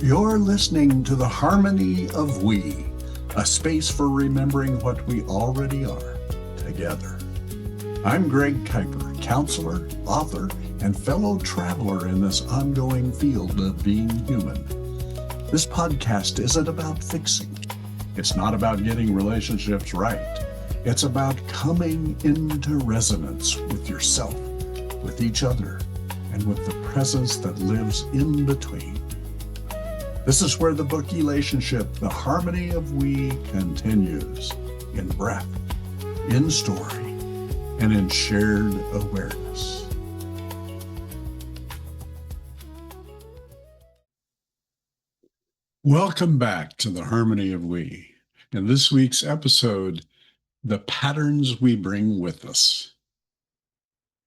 You're listening to the Harmony of We, a space for remembering what we already are together. I'm Greg Kuiper, counselor, author, and fellow traveler in this ongoing field of being human. This podcast isn't about fixing. It's not about getting relationships right. It's about coming into resonance with yourself, with each other, and with the presence that lives in between. This is where the book Relationship, the Harmony of We continues in breath, in story, and in shared awareness. Welcome back to the Harmony of We. In this week's episode, the patterns we bring with us.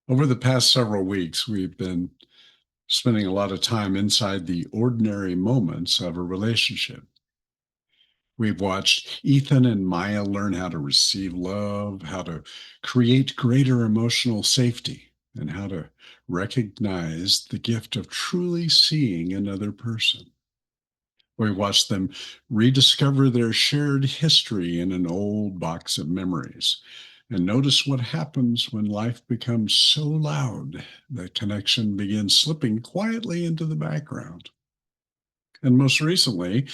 Over the past several weeks, we've been spending a lot of time inside the ordinary moments of a relationship. We've watched Ethan and Maya learn how to receive love, how to create greater emotional safety, and how to recognize the gift of truly seeing another person. We watched them rediscover their shared history in an old box of memories and notice what happens when life becomes so loud that connection begins slipping quietly into the background. And most recently,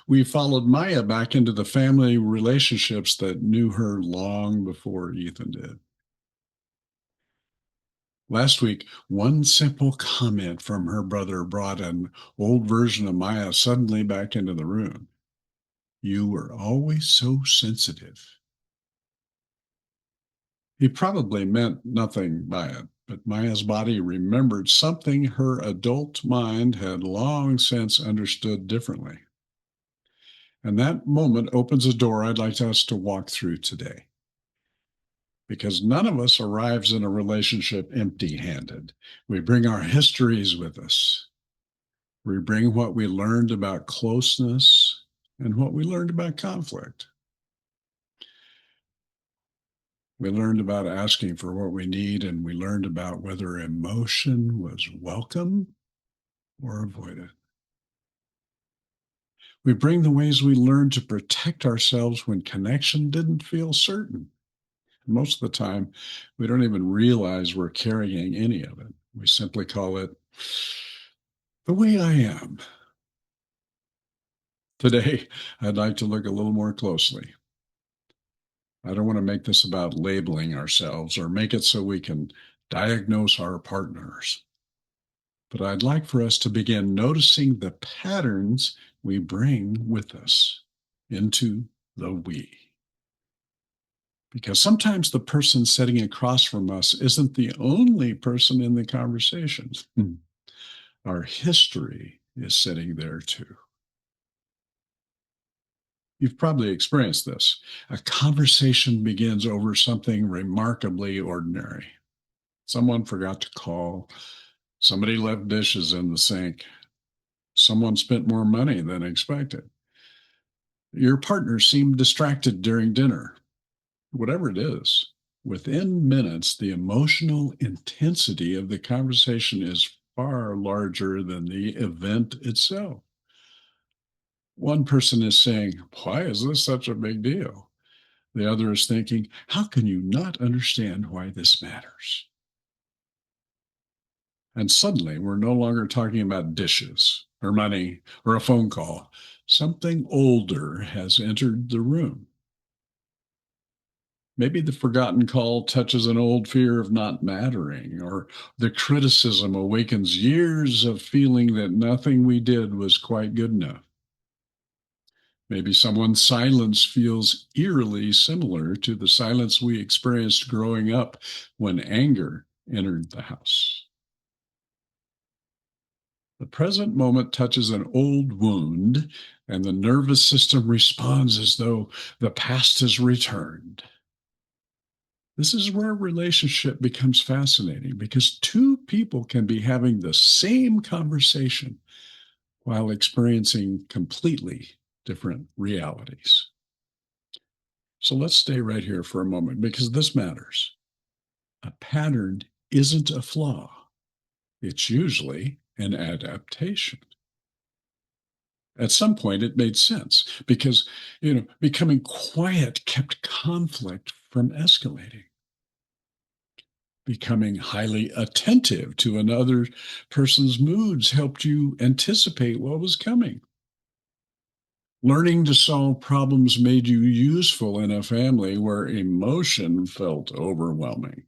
we followed Maya back into the family relationships that knew her long before Ethan did. Last week, one simple comment from her brother brought an old version of Maya suddenly back into the room. You were always so sensitive. He probably meant nothing by it, but Maya's body remembered something her adult mind had long since understood differently. And that moment opens a door I'd like us to walk through today. Because none of us arrives in a relationship empty-handed. We bring our histories with us. We bring what we learned about closeness and what we learned about conflict. We learned about asking for what we need, and we learned about whether emotion was welcome or avoided. We bring the ways we learned to protect ourselves when connection didn't feel certain. Most of the time, we don't even realize we're carrying any of it. We simply call it the way I am. Today, I'd like to look a little more closely. I don't want to make this about labeling ourselves or make it so we can diagnose our partners. But I'd like for us to begin noticing the patterns we bring with us into the we. Because sometimes the person sitting across from us isn't the only person in the conversation. Our history is sitting there too. You've probably experienced this. A conversation begins over something remarkably ordinary. Someone forgot to call. Somebody left dishes in the sink. Someone spent more money than expected. Your partner seemed distracted during dinner. Whatever it is, within minutes, the emotional intensity of the conversation is far larger than the event itself. One person is saying, why is this such a big deal? The other is thinking, how can you not understand why this matters? And suddenly, we're no longer talking about dishes or money or a phone call. Something older has entered the room. Maybe the forgotten call touches an old fear of not mattering, or the criticism awakens years of feeling that nothing we did was quite good enough. Maybe someone's silence feels eerily similar to the silence we experienced growing up when anger entered the house. The present moment touches an old wound, and the nervous system responds as though the past has returned. This is where relationship becomes fascinating because two people can be having the same conversation while experiencing completely different realities. So let's stay right here for a moment because this matters. A pattern isn't a flaw, it's usually an adaptation. At some point, it made sense because, becoming quiet kept conflict from escalating. Becoming highly attentive to another person's moods helped you anticipate what was coming. Learning to solve problems made you useful in a family where emotion felt overwhelming.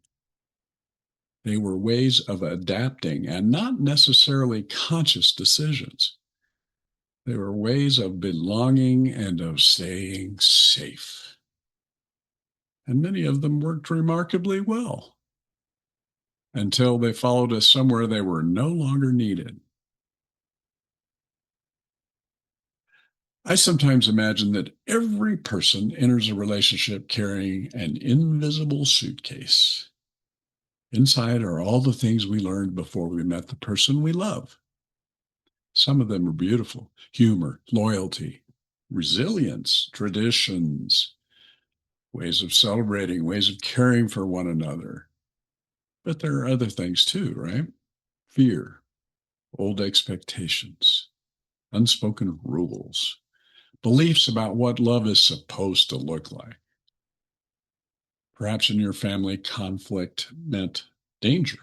They were ways of adapting and not necessarily conscious decisions. They were ways of belonging and of staying safe. And many of them worked remarkably well until they followed us somewhere they were no longer needed. I sometimes imagine that every person enters a relationship carrying an invisible suitcase. Inside are all the things we learned before we met the person we love. Some of them are beautiful: humor, loyalty, resilience, traditions, ways of celebrating, ways of caring for one another. But there are other things too, right? Fear, old expectations, unspoken rules, beliefs about what love is supposed to look like. Perhaps in your family, conflict meant danger.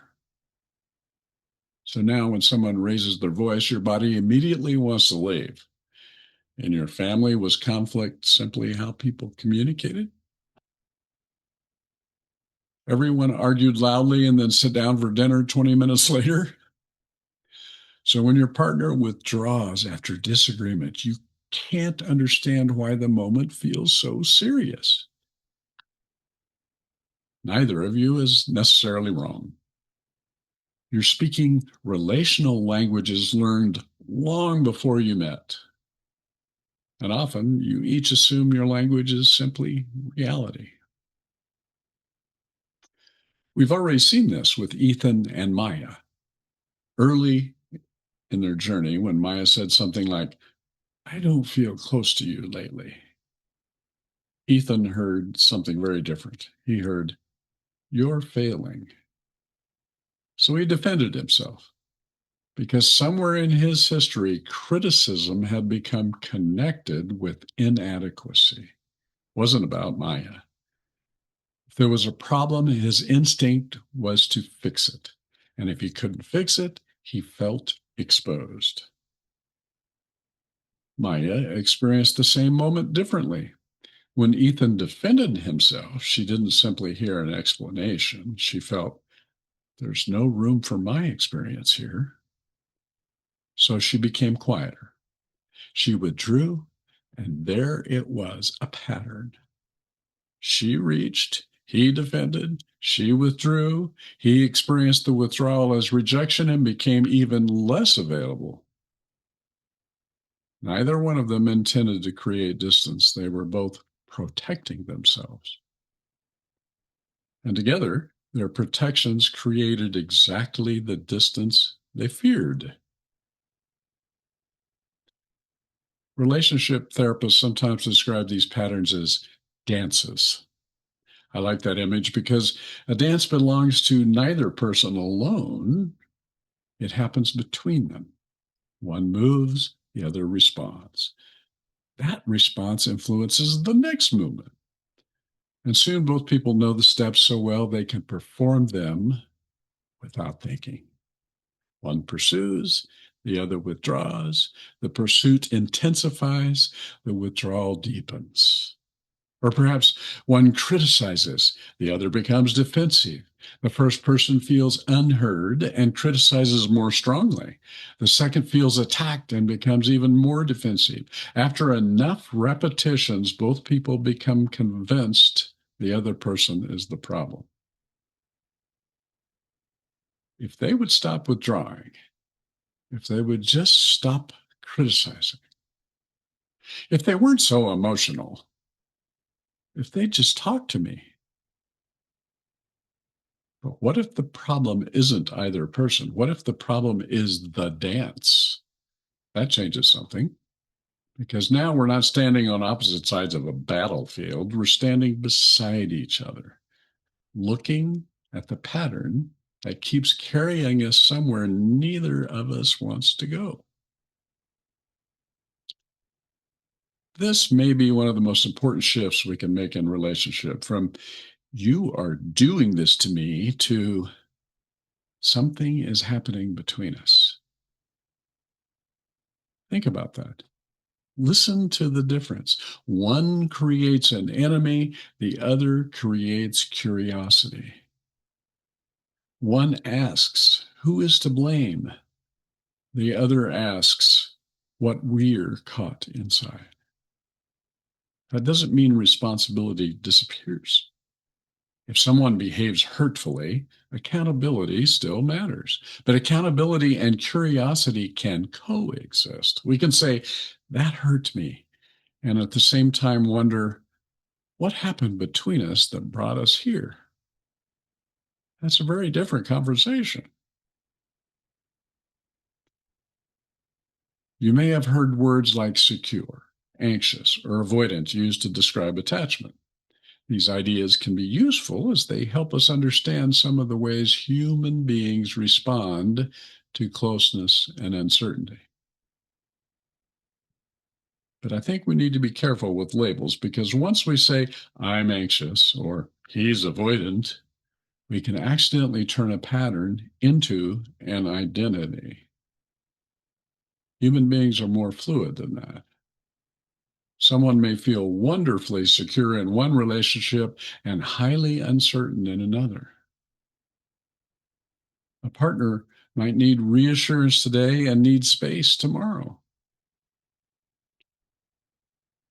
So now when someone raises their voice, your body immediately wants to leave. In your family, was conflict simply how people communicated? Everyone argued loudly and then sit down for dinner 20 minutes later? So when your partner withdraws after disagreement, you can't understand why the moment feels so serious. Neither of you is necessarily wrong. You're speaking relational languages learned long before you met. And often you each assume your language is simply reality. We've already seen this with Ethan and Maya. Early in their journey, when Maya said something like, "I don't feel close to you lately," Ethan heard something very different. He heard, "You're failing." So he defended himself because somewhere in his history, criticism had become connected with inadequacy. It wasn't about Maya. If there was a problem, his instinct was to fix it. And if he couldn't fix it, he felt exposed. Maya experienced the same moment differently. When Ethan defended himself, she didn't simply hear an explanation. She felt, there's no room for my experience here. So she became quieter. She withdrew, and there it was, a pattern. She reached, he defended, she withdrew, he experienced the withdrawal as rejection and became even less available. Neither one of them intended to create distance. They were both protecting themselves. And together, their protections created exactly the distance they feared. Relationship therapists sometimes describe these patterns as dances. I like that image because a dance belongs to neither person alone. It happens between them. One moves, the other responds. That response influences the next movement. And soon both people know the steps so well they can perform them without thinking. One pursues, the other withdraws. The pursuit intensifies, the withdrawal deepens. Or perhaps one criticizes, the other becomes defensive. The first person feels unheard and criticizes more strongly. The second feels attacked and becomes even more defensive. After enough repetitions, both people become convinced the other person is the problem. If they would stop withdrawing, if they would just stop criticizing, if they weren't so emotional, if they just talked to me. But what if the problem isn't either person? What if the problem is the dance? That changes something because now we're not standing on opposite sides of a battlefield. We're standing beside each other, looking at the pattern that keeps carrying us somewhere neither of us wants to go. This may be one of the most important shifts we can make in relationship from you are doing this to me to something is happening between us. Think about that. Listen to the difference. One creates an enemy, the other creates curiosity. One asks, who is to blame? The other asks, what we're caught inside. That doesn't mean responsibility disappears. If someone behaves hurtfully, accountability still matters. But accountability and curiosity can coexist. We can say, that hurt me. And at the same time, wonder, what happened between us that brought us here? That's a very different conversation. You may have heard words like secure, anxious, or avoidant used to describe attachment. These ideas can be useful as they help us understand some of the ways human beings respond to closeness and uncertainty. But I think we need to be careful with labels because once we say, I'm anxious or he's avoidant, we can accidentally turn a pattern into an identity. Human beings are more fluid than that. Someone may feel wonderfully secure in one relationship and highly uncertain in another. A partner might need reassurance today and need space tomorrow.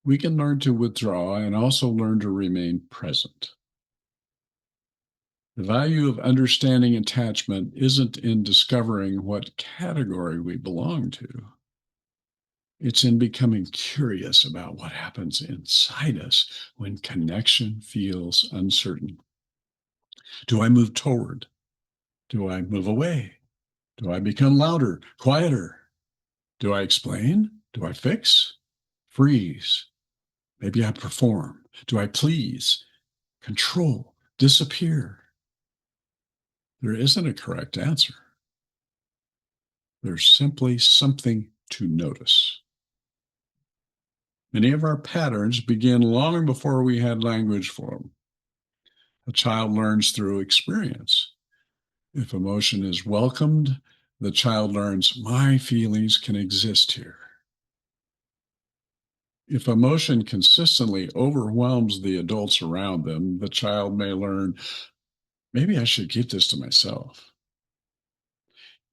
We can learn to withdraw and also learn to remain present. The value of understanding attachment isn't in discovering what category we belong to. It's in becoming curious about what happens inside us when connection feels uncertain. Do I move toward? Do I move away? Do I become louder, quieter? Do I explain? Do I fix? Freeze? Maybe I perform. Do I please? Control? Disappear? There isn't a correct answer. There's simply something to notice. Many of our patterns begin long before we had language for them. A child learns through experience. If emotion is welcomed, the child learns my feelings can exist here. If emotion consistently overwhelms the adults around them, the child may learn maybe I should keep this to myself.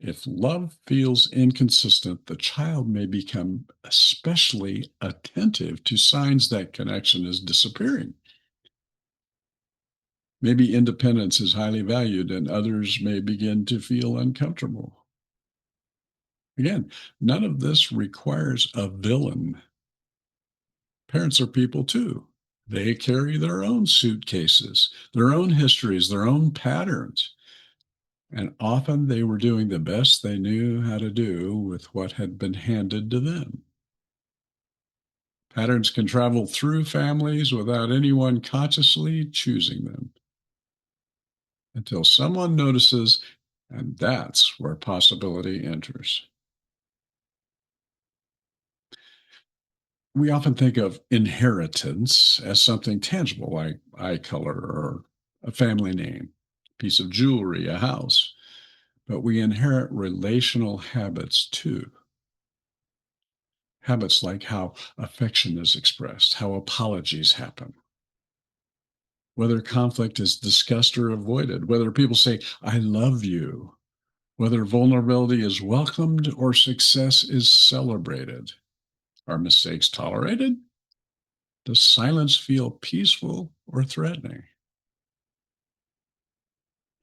If love feels inconsistent, the child may become especially attentive to signs that connection is disappearing. Maybe independence is highly valued and others may begin to feel uncomfortable. Again, none of this requires a villain. Parents are people too. They carry their own suitcases, their own histories, their own patterns. And often they were doing the best they knew how to do with what had been handed to them. Patterns can travel through families without anyone consciously choosing them until someone notices, and that's where possibility enters. We often think of inheritance as something tangible like eye color or a family name, piece of jewelry, a house, but we inherit relational habits too. Habits like how affection is expressed, how apologies happen, whether conflict is discussed or avoided, whether people say, I love you, whether vulnerability is welcomed or success is celebrated. Are mistakes tolerated? Does silence feel peaceful or threatening?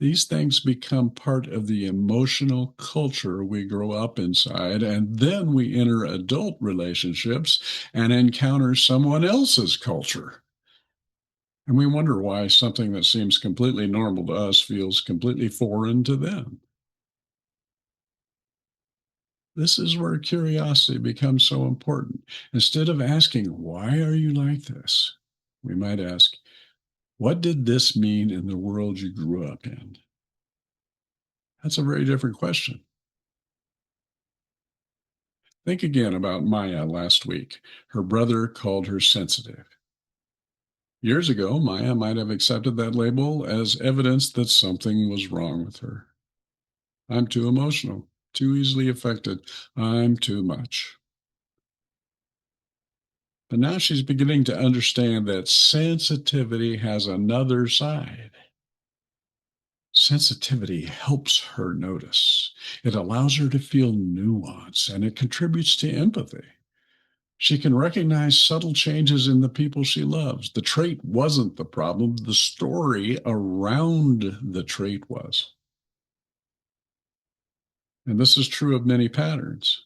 These things become part of the emotional culture we grow up inside, and then we enter adult relationships and encounter someone else's culture. And we wonder why something that seems completely normal to us feels completely foreign to them. This is where curiosity becomes so important. Instead of asking, why are you like this? We might ask, what did this mean in the world you grew up in? That's a very different question. Think again about Maya last week. Her brother called her sensitive. Years ago, Maya might have accepted that label as evidence that something was wrong with her. I'm too emotional, too easily affected. I'm too much. But now she's beginning to understand that sensitivity has another side. Sensitivity helps her notice. It allows her to feel nuance and it contributes to empathy. She can recognize subtle changes in the people she loves. The trait wasn't the problem, the story around the trait was. And this is true of many patterns.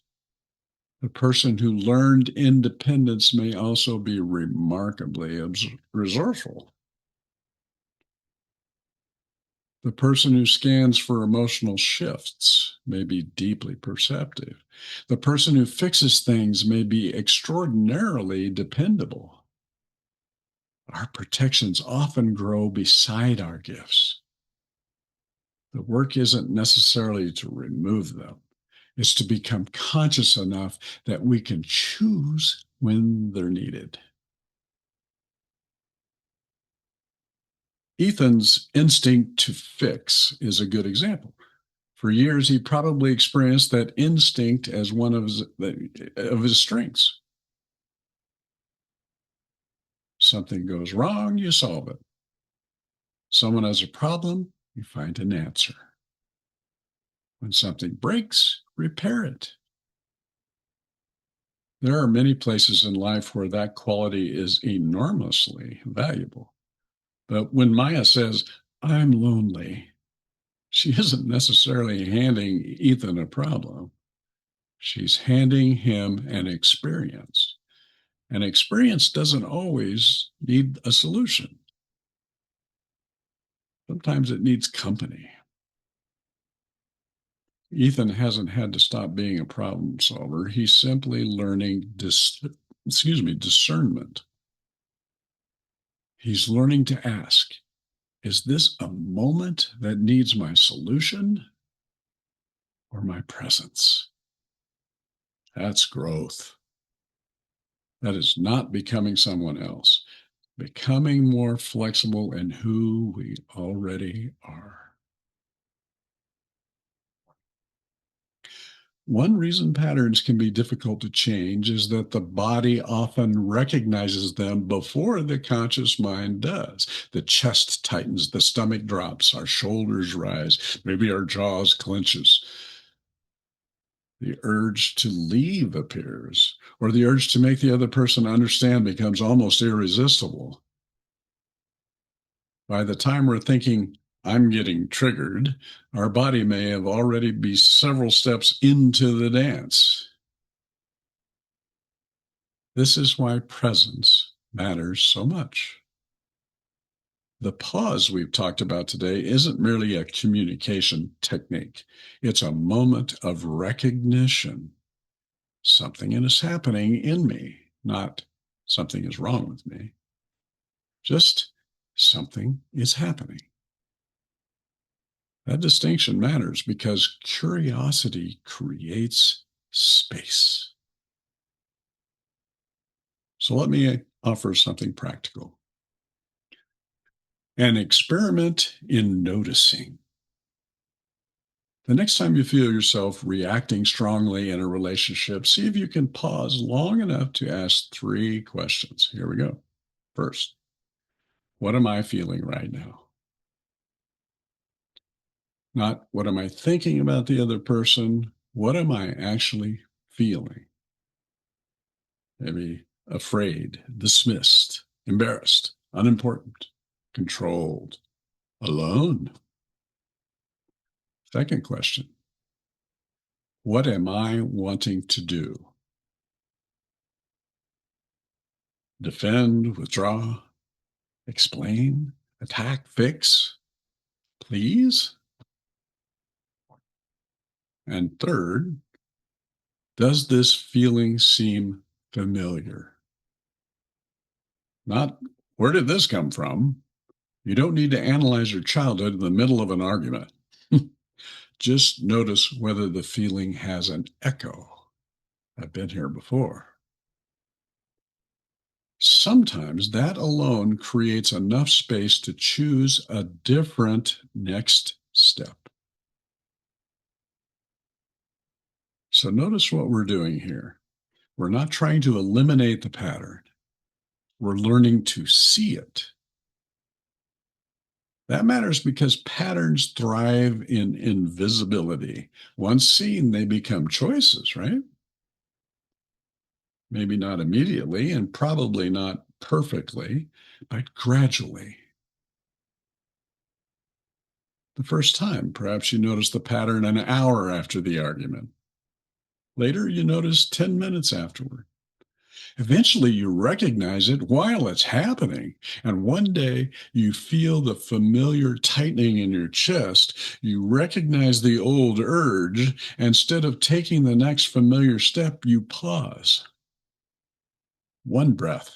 The person who learned independence may also be remarkably resourceful. The person who scans for emotional shifts may be deeply perceptive. The person who fixes things may be extraordinarily dependable. Our protections often grow beside our gifts. The work isn't necessarily to remove them, it's to become conscious enough that we can choose when they're needed. Ethan's instinct to fix is a good example. For years, he probably experienced that instinct as one of his strengths. Something goes wrong, you solve it. Someone has a problem, you find an answer. When something breaks, repair it. There are many places in life where that quality is enormously valuable. But when Maya says, I'm lonely, she isn't necessarily handing Ethan a problem. She's handing him an experience. And experience doesn't always need a solution. Sometimes it needs company. Ethan hasn't had to stop being a problem solver. He's simply learning discernment. He's learning to ask, is this a moment that needs my solution or my presence? That's growth. That is not becoming someone else, becoming more flexible in who we already are. One reason patterns can be difficult to change is that the body often recognizes them before the conscious mind does. The chest tightens, the stomach drops, our shoulders rise, maybe our jaws clenches. The urge to leave appears, or the urge to make the other person understand becomes almost irresistible. By the time we're thinking, I'm getting triggered, our body may have already be several steps into the dance. This is why presence matters so much. The pause we've talked about today isn't merely a communication technique. It's a moment of recognition. Something is happening in me, not something is wrong with me. Just something is happening. That distinction matters because curiosity creates space. So let me offer something practical. An experiment in noticing. The next time you feel yourself reacting strongly in a relationship, see if you can pause long enough to ask three questions. Here we go. First, what am I feeling right now? Not what am I thinking about the other person? What am I actually feeling? Maybe afraid, dismissed, embarrassed, unimportant, controlled, alone. Second question, what am I wanting to do? Defend, withdraw, explain, attack, fix, please? And third, does this feeling seem familiar? Not where did this come from? You don't need to analyze your childhood in the middle of an argument. Just notice whether the feeling has an echo. I've been here before. Sometimes that alone creates enough space to choose a different next step. So notice what we're doing here. We're not trying to eliminate the pattern. We're learning to see it. That matters because patterns thrive in invisibility. Once seen, they become choices, right? Maybe not immediately and probably not perfectly, but gradually. The first time, perhaps you notice the pattern an hour after the argument. Later, you notice 10 minutes afterward. Eventually, you recognize it while it's happening. And one day, you feel the familiar tightening in your chest. You recognize the old urge. Instead of taking the next familiar step, you pause. One breath.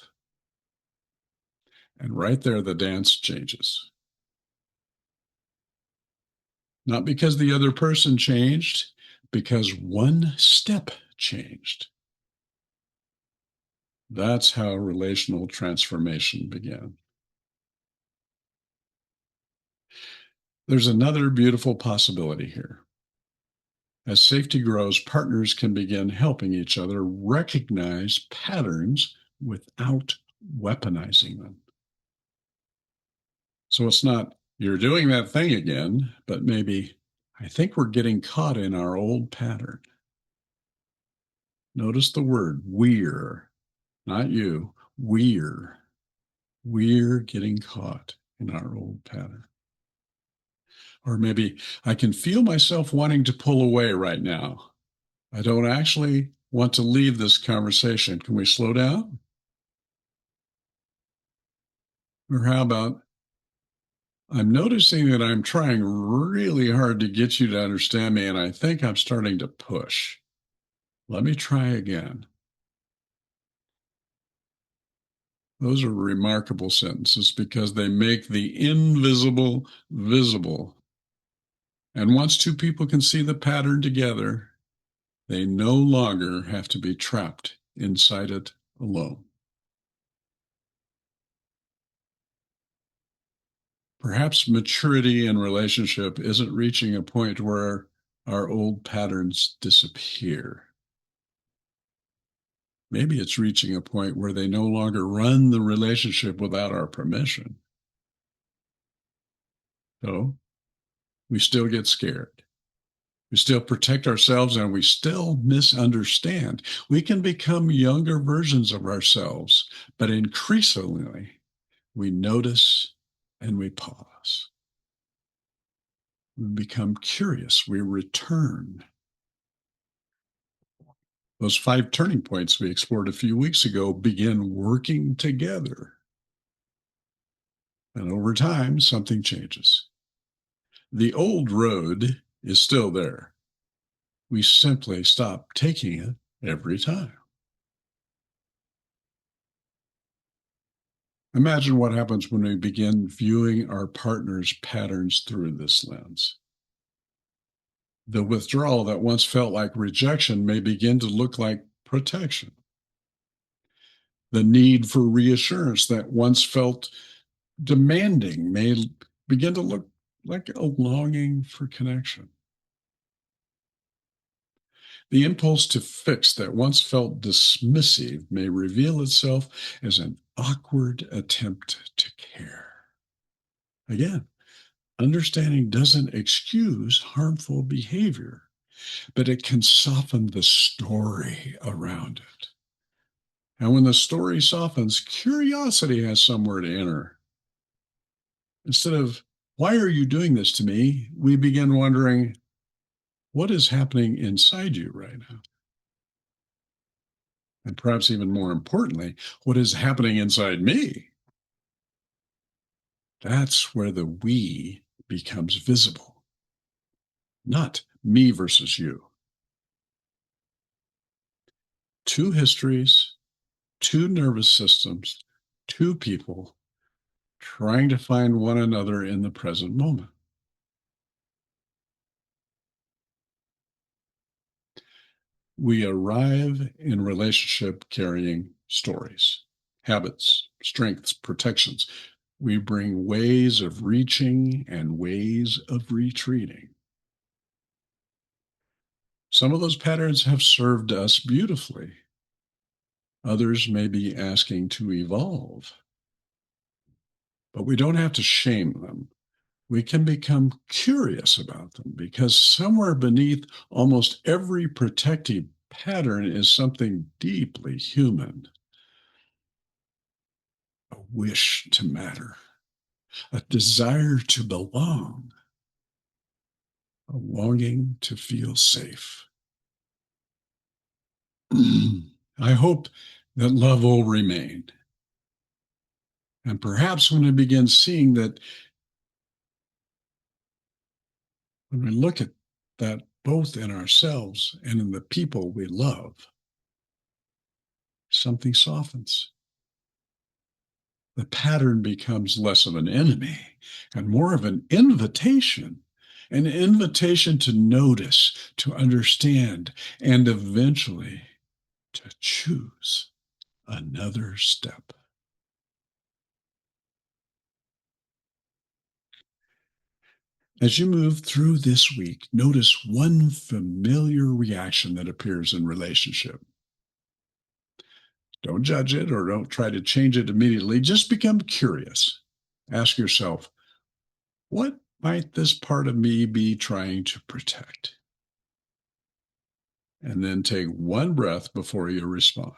And right there, the dance changes. Not because the other person changed, because one step changed. That's how relational transformation began. There's another beautiful possibility here. As safety grows, partners can begin helping each other recognize patterns without weaponizing them. So it's not, you're doing that thing again, but maybe, I think we're getting caught in our old pattern. Notice the word we're, not you, we're. We're getting caught in our old pattern. Or maybe I can feel myself wanting to pull away right now. I don't actually want to leave this conversation. Can we slow down? Or how about I'm noticing that I'm trying really hard to get you to understand me, and I think I'm starting to push. Let me try again. Those are remarkable sentences because they make the invisible visible. And once two people can see the pattern together, they no longer have to be trapped inside it alone. Perhaps maturity in relationship isn't reaching a point where our old patterns disappear. Maybe it's reaching a point where they no longer run the relationship without our permission. So we still get scared. We still protect ourselves and we still misunderstand. We can become younger versions of ourselves, but increasingly we notice and we pause. We become curious. We return. Those 5 turning points we explored a few weeks ago begin working together. And over time, something changes. The old road is still there. We simply stop taking it every time. Imagine what happens when we begin viewing our partner's patterns through this lens. The withdrawal that once felt like rejection may begin to look like protection. The need for reassurance that once felt demanding may begin to look like a longing for connection. The impulse to fix that once felt dismissive may reveal itself as an awkward attempt to care. Again, understanding doesn't excuse harmful behavior, but it can soften the story around it. And when the story softens, curiosity has somewhere to enter. Instead of, why are you doing this to me? We begin wondering, what is happening inside you right now? And perhaps even more importantly, what is happening inside me? That's where the we becomes visible, not me versus you. Two histories, two nervous systems, two people trying to find one another in the present moment. We arrive in relationship carrying stories, habits, strengths, protections. We bring ways of reaching and ways of retreating. Some of those patterns have served us beautifully. Others may be asking to evolve, but we don't have to shame them. We can become curious about them because somewhere beneath almost every protective pattern is something deeply human, a wish to matter, a desire to belong, a longing to feel safe. I hope that love will remain. And perhaps when we begin seeing that, when we look at that both in ourselves and in the people we love, something softens. The pattern becomes less of an enemy and more of an invitation to notice, to understand, and eventually to choose another step. As you move through this week, notice one familiar reaction that appears in relationship. Don't judge it or don't try to change it immediately. Just become curious. Ask yourself, what might this part of me be trying to protect? And then take one breath before you respond.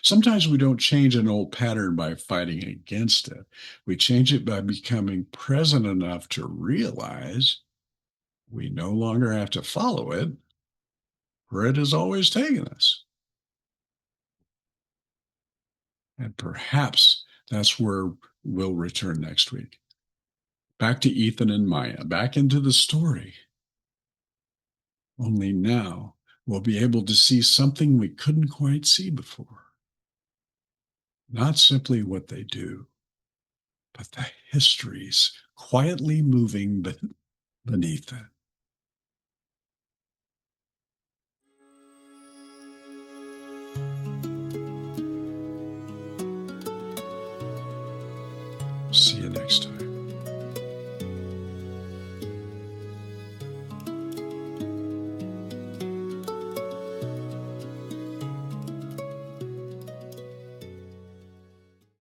Sometimes we don't change an old pattern by fighting against it. We change it by becoming present enough to realize we no longer have to follow it where it has always taken us. And perhaps that's where we'll return next week. Back to Ethan and Maya, back into the story. Only now we'll be able to see something we couldn't quite see before. Not simply what they do, but the histories quietly moving beneath it. See you next time.